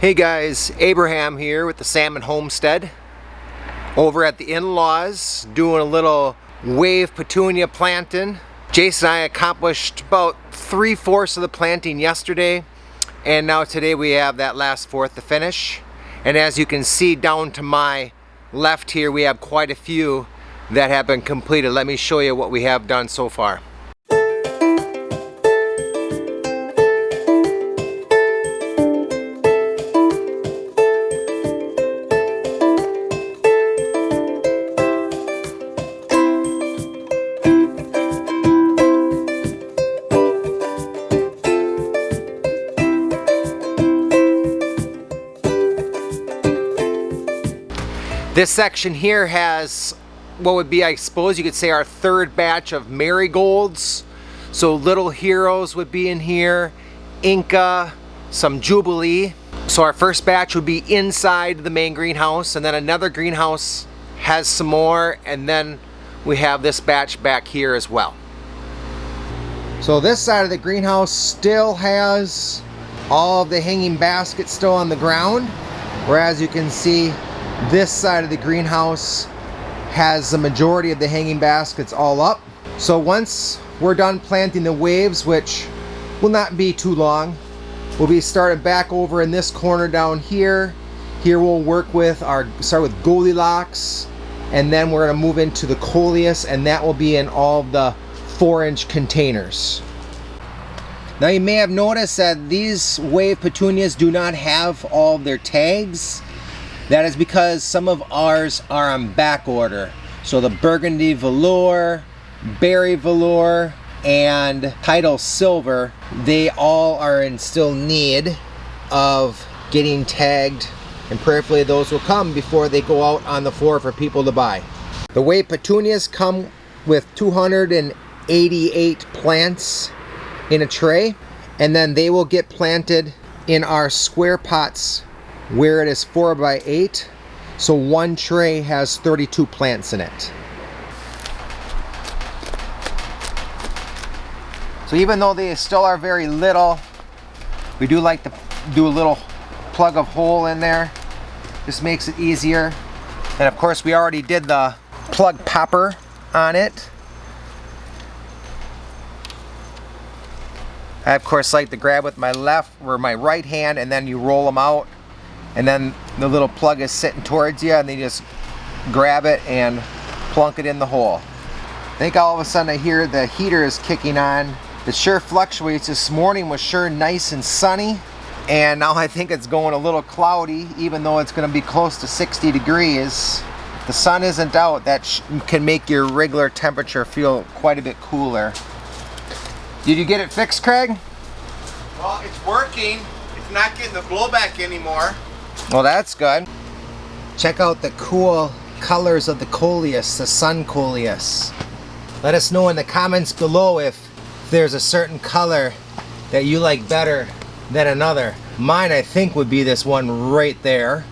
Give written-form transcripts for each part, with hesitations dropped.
Hey guys, Abraham here with the Salmon Homestead over at the in-laws doing a little wave petunia planting. Jason and I accomplished about 3/4 of the planting yesterday, and now today we have that last fourth to finish. And as you can see down to my left here, we have quite a few that have been completed. Let me show you what we have done so far. This section here has what would be, I suppose you could say, our third batch of marigolds. So Little Heroes would be in here, Inca, some Jubilee. So our first batch would be inside the main greenhouse, and then another greenhouse has some more, and then we have this batch back here as well. So this side of the greenhouse still has all of the hanging baskets still on the ground, whereas you can see this side of the greenhouse has the majority of the hanging baskets all up. So once we're done planting the waves, which will not be too long, we'll be started back over in this corner down here. Here we'll work with start with Goldilocks, and then we're going to move into the Coleus, and that will be in all of the 4-inch containers. Now you may have noticed that these wave petunias do not have all of their tags. That is because some of ours are on back order. So the Burgundy Velour, Berry Velour, and Tidal Silver, they all are in still need of getting tagged, and prayerfully those will come before they go out on the floor for people to buy. The wave petunias come with 288 plants in a tray, and then they will get planted in our square pots where it is 4x8, so one tray has 32 plants in it. So even though they still are very little, we do like to do a little plug of hole in there. Just makes it easier. And of course we already did the plug popper on it. I of course like to grab with my left or my right hand, and then you roll them out, and then the little plug is sitting towards you, and then you just grab it and plunk it in the hole. I think all of a sudden I hear the heater is kicking on. It sure fluctuates. This morning was sure nice and sunny, and now I think it's going a little cloudy, even though it's going to be close to 60 degrees. If the sun isn't out, that can make your regular temperature feel quite a bit cooler. Did you get it fixed, Craig? Well, it's working. It's not getting the blowback anymore. Well, that's good. Check out the cool colors of the Coleus, the Sun Coleus. Let us know in the comments below if there's a certain color that you like better than another. Mine, I think, would be this one right there.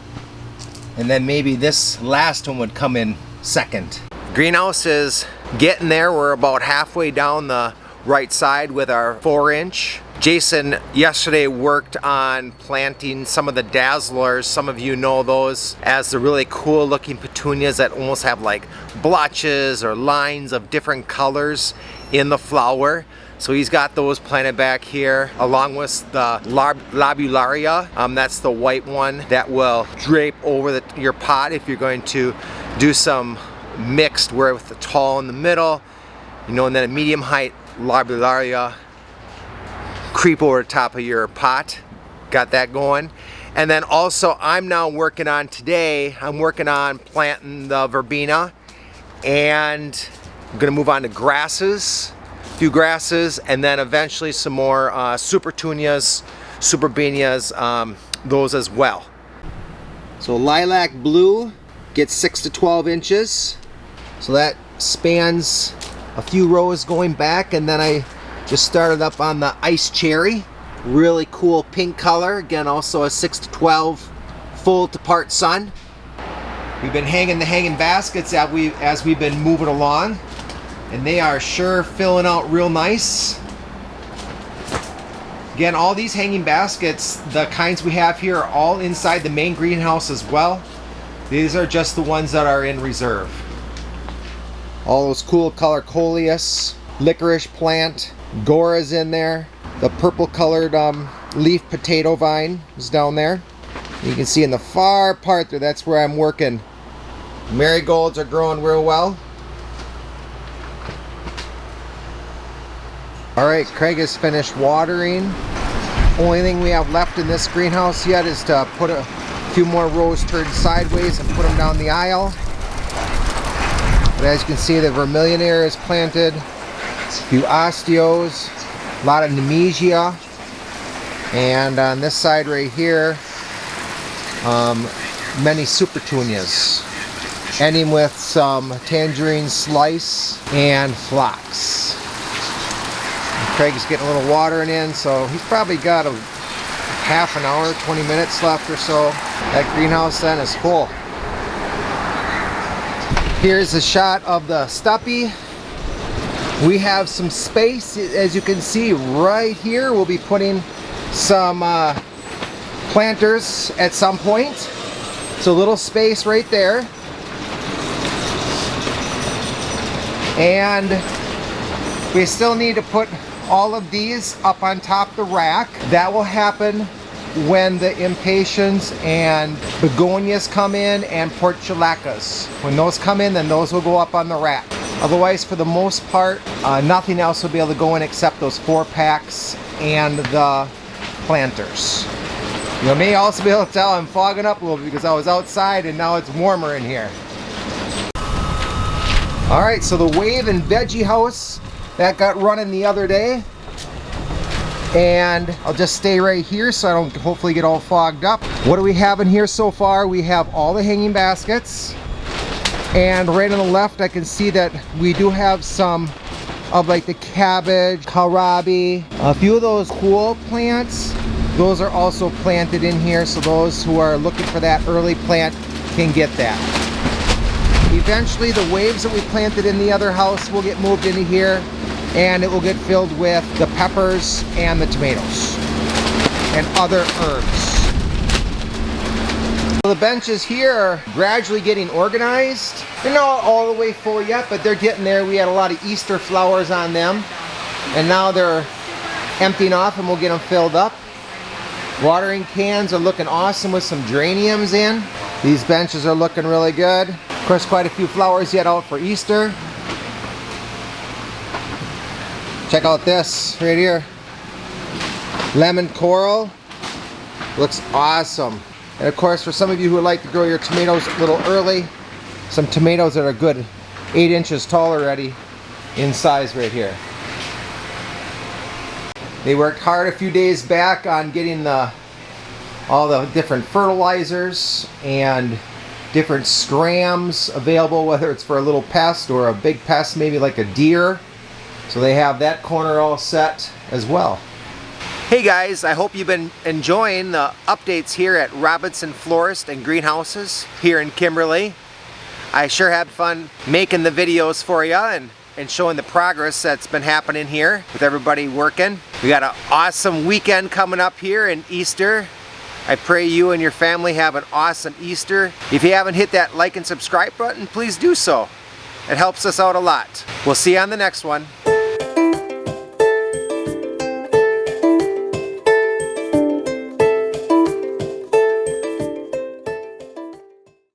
And then maybe this last one would come in second. Greenhouse is getting there. We're about halfway down the right side with our 4-inch. Jason yesterday worked on planting some of the Dazzlers. Some of you know those as the really cool looking petunias that almost have like blotches or lines of different colors in the flower. So he's got those planted back here, along with the Lobularia. That's the white one that will drape over your pot if you're going to do some mixed, where with the tall in the middle, you know, and then a medium height Lobularia creep over the top of your pot. Got that going. And then also I'm now working on planting the Verbena, and I'm gonna move on to grasses, a few grasses, and then eventually some more Supertunias, Superbenias, those as well. So lilac blue gets 6 to 12 inches. So that spans a few rows going back, and then I just started up on the ice cherry. Really cool pink color. Again, also a 6 to 12 full to part sun. We've been hanging the hanging baskets as we've been moving along, and they are sure filling out real nice. Again, all these hanging baskets, the kinds we have here, are all inside the main greenhouse as well. These are just the ones that are in reserve. All those cool color coleus, licorice plant, gora's in there. The purple colored leaf potato vine is down there. You can see in the far part there, that's where I'm working. Marigolds are growing real well. Alright, Craig has finished watering. Only thing we have left in this greenhouse yet is to put a few more rows turned sideways and put them down the aisle. But as you can see, the Vermillionaire is planted, a few osteos, a lot of Nemesia, and on this side right here, many Supertunias, ending with some tangerine slice and phlox. Craig's getting a little watering in, so he's probably got a half an hour, 20 minutes left or so. That greenhouse then is full. Here's a shot of the stuppy. We have some space, as you can see right here. We'll be putting some planters at some point. So a little space right there. And we still need to put all of these up on top of the rack. That will happen when the impatiens and begonias come in and portulacas. When those come in, then those will go up on the rack. Otherwise, for the most part, nothing else will be able to go in except those 4-packs and the planters. You may also be able to tell I'm fogging up a little bit because I was outside and now it's warmer in here. Alright, so the Wave and Veggie house that got running the other day, and I'll just stay right here so I don't hopefully get all fogged up. What do we have in here so far? We have all the hanging baskets, and right on the left I can see that we do have some of like the cabbage, kohlrabi, a few of those cool plants. Those are also planted in here, so those who are looking for that early plant can get that. Eventually the waves that we planted in the other house will get moved into here, and it will get filled with the peppers and the tomatoes and other herbs. So the benches here are gradually getting organized. They're not all the way full yet, but they're getting there. We had a lot of Easter flowers on them, and now they're emptying off and we'll get them filled up. Watering cans are looking awesome with some geraniums in. These benches are looking really good. Of course, quite a few flowers yet out for Easter. Check out this right here. Lemon coral. Looks awesome. And of course, for some of you who would like to grow your tomatoes a little early, some tomatoes that are good 8 inches tall already in size right here. They worked hard a few days back on getting all the different fertilizers and different scrams available, whether it's for a little pest or a big pest, maybe like a deer. So they have that corner all set as well. Hey guys, I hope you've been enjoying the updates here at Robinson Florist and Greenhouses here in Kimberly. I sure had fun making the videos for you and showing the progress that's been happening here with everybody working. We got an awesome weekend coming up here in Easter. I pray you and your family have an awesome Easter. If you haven't hit that like and subscribe button, please do so. It helps us out a lot. We'll see you on the next one.